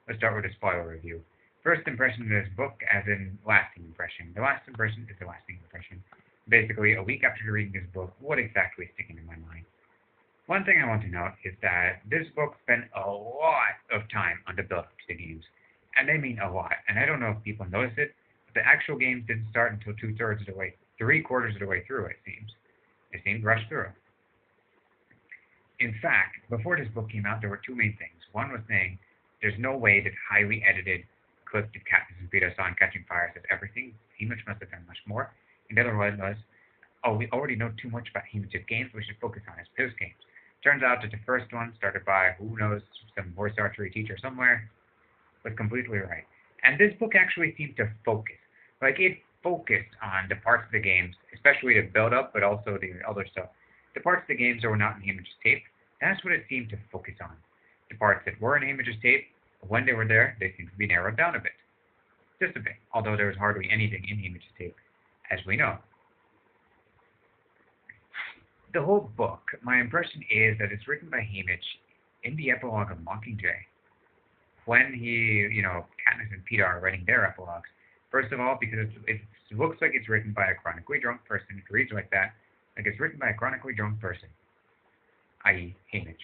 Let's start with a spoiler review. First impression of this book, as in lasting impression. The last impression is the lasting impression. Basically, a week after reading this book, what exactly is sticking in my mind? One thing I want to note is that this book spent a lot of time on the build-up to the games. And I mean a lot. And I don't know if people notice it, but the actual games didn't start until two-thirds of the way, three-quarters of the way through, it seems. It seemed rushed through. In fact, before this book came out, there were two main things. One was saying, there's no way that highly edited clip that Katniss and Peter saw in Catching Fire says everything. Haymitch must have done much more. And the other one was, oh, we already know too much about Haymitch's games, we should focus on his Piz games. Turns out that the first one, started by, who knows, some voice archery teacher somewhere, was completely right. And this book actually seemed to focus. Like, it focused on the parts of the games, especially the build-up, but also the other stuff. The parts of the games that were not in Haymitch's tape, that's what it seemed to focus on. The parts that were in Haymitch's tape, when they were there, they seemed to be narrowed down a bit. Just a bit, although there was hardly anything in Haymitch's tape, as we know. The whole book, my impression is that it's written by Haymitch in the epilogue of Mockingjay. When Katniss and Peter are writing their epilogues. First of all, because it looks like it's written by a chronically drunk person. It reads like that, like it's written by a chronically drunk person, i.e. Haymitch.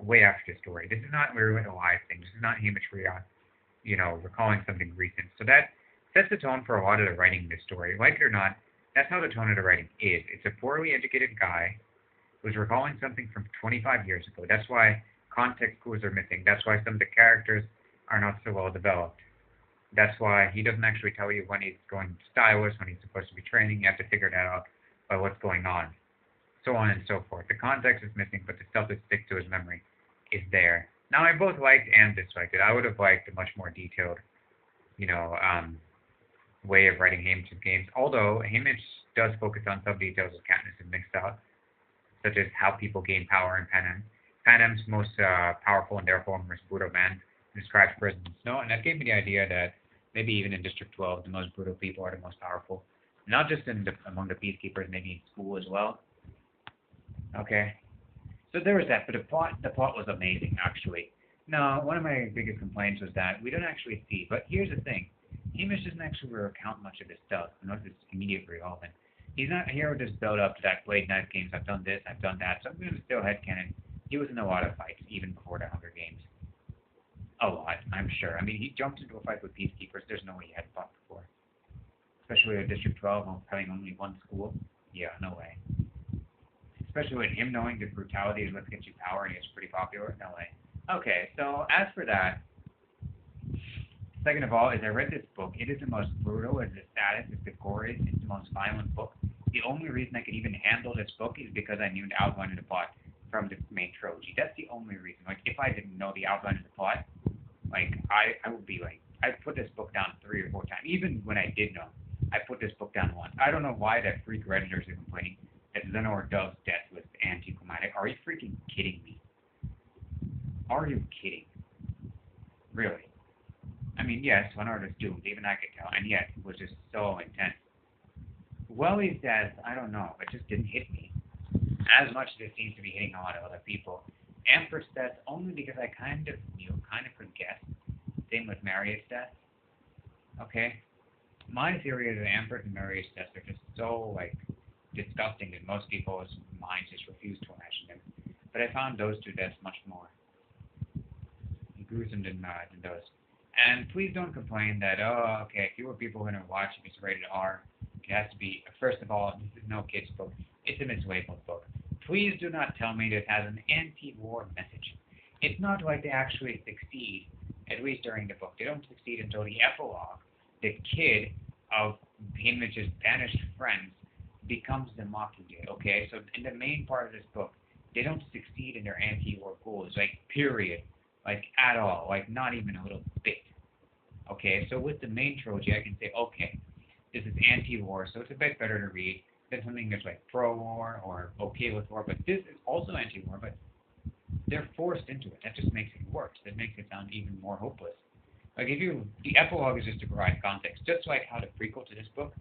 Way after the story. This is not We're Alive thing. This is not Haymitch recalling something recent. So that sets the tone for a lot of the writing in this story. Like it or not, that's how the tone of the writing is. It's a poorly educated guy who's recalling something from 25 years ago. That's why context clues are missing. That's why some of the characters are not so well developed. That's why he doesn't actually tell you when he's going to stylist, when he's supposed to be training. You have to figure that out by what's going on. So on and so forth. The context is missing, but the stuff that sticks to his memory is there. Now, I both liked and disliked it. I would have liked a much more detailed, way of writing Haymitch's games. Although Haymitch does focus on some details that Katniss had mixed out, such as how people gain power in Panem. Panem's most powerful and therefore most brutal man describes President Snow, and that gave me the idea that maybe even in District 12, the most brutal people are the most powerful. Not just among the peacekeepers, maybe in school as well. Okay, so there was that, but the plot was amazing, actually. No, one of my biggest complaints was that we don't actually see, but here's the thing. Haymitch doesn't actually recount much of his stuff, unless it's immediately relevant. He's not here with this build up to that played knife games, I've done this, I've done that, so I'm going to still headcanon. He was in a lot of fights, even before the Hunger Games. A lot, I'm sure. I mean, he jumped into a fight with peacekeepers, there's no way he had fought before. Especially with District 12, having only one school. Yeah, no way. Especially with him knowing that brutality is what gets you power and he's pretty popular. No way. Okay, so as for that, second of all, as I read this book, it is the most brutal, it's the saddest, it's the goriest, it's the most violent book. The only reason I could even handle this book is because I knew the outline of the plot from the main trilogy. That's the only reason. Like, if I didn't know the outline of the plot, like, I would be like, I'd put this book down 3 or 4 times. Even when I did know, I put this book down once. I don't know why that freak Redditors are complaining that Lenore Dove's death was anticlimactic. Are you freaking kidding me? Are you kidding? Really? I mean, yes, Lenore is doomed, even I could tell, and yet it was just so intense. Welly's death, I don't know, it just didn't hit me as much as it seems to be hitting a lot of other people. Amber's death, only because I kind of knew, kind of could guess. Same with Maria's death. Okay? My theory is that Amber and Maria's deaths are just so, disgusting that most people's minds just refuse to imagine them. But I found those two deaths much more gruesome than those. And please don't complain that, fewer people are going to watch if it's rated R. It has to be, first of all, this is no kid's book. It's a Miss Waypoint book. Please do not tell me that it has an anti-war message. It's not like they actually succeed, at least during the book. They don't succeed until the epilogue. The kid of Haymitch's banished friends becomes the Mockingjay, okay? So in the main part of this book, they don't succeed in their anti-war goals, period. At all. Not even a little bit. Okay, so with the main trilogy, I can say, okay, this is anti-war, so it's a bit better to read than something that's pro-war or okay with war, but this is also anti-war, but they're forced into it. That just makes it worse. That makes it sound even more hopeless. The epilogue is just to provide context, just like how the prequel to this book,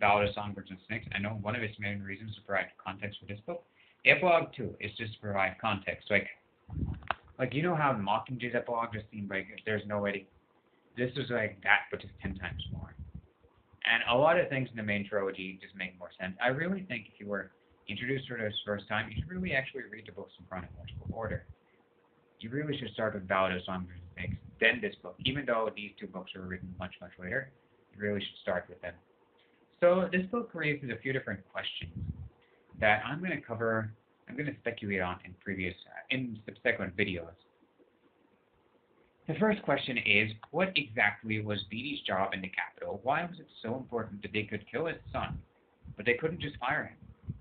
Ballad of Songbirds and Snakes, I know one of its main reasons to provide context for this book. The epilogue, too, is just to provide context. Like, you know how Mockingjays epilogue just seemed like there's no way to. This was like that, but just 10 times more. And a lot of things in the main trilogy just make more sense. I really think if you were introduced to this first time, you should really actually read the books in chronological order. You really should start with Ballad of Songbirds and Snakes, then this book. Even though these two books were written much, much later, you really should start with them. So this book raises a few different questions that I'm going to cover. I'm going to speculate on in subsequent videos. The first question is, what exactly was Beatty's job in the Capitol? Why was it so important that they could kill his son, but they couldn't just fire him?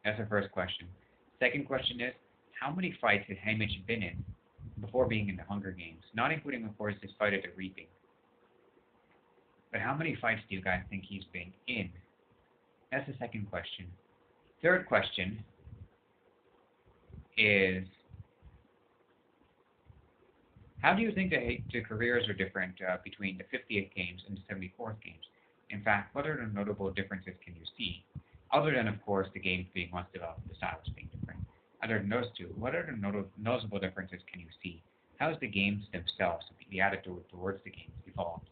That's the first question. Second question is, how many fights had Haymitch been in before being in the Hunger Games? Not including, of course, his fight at the Reaping. But how many fights do you guys think he's been in? That's the second question. Third question is, how do you think the careers are different between the 50th games and the 74th games? In fact, what are the notable differences can you see? Other than, of course, the games being less developed, the styles being different. Other than those two, what are the noticeable differences can you see? How has the games themselves, the attitude towards the games, evolved?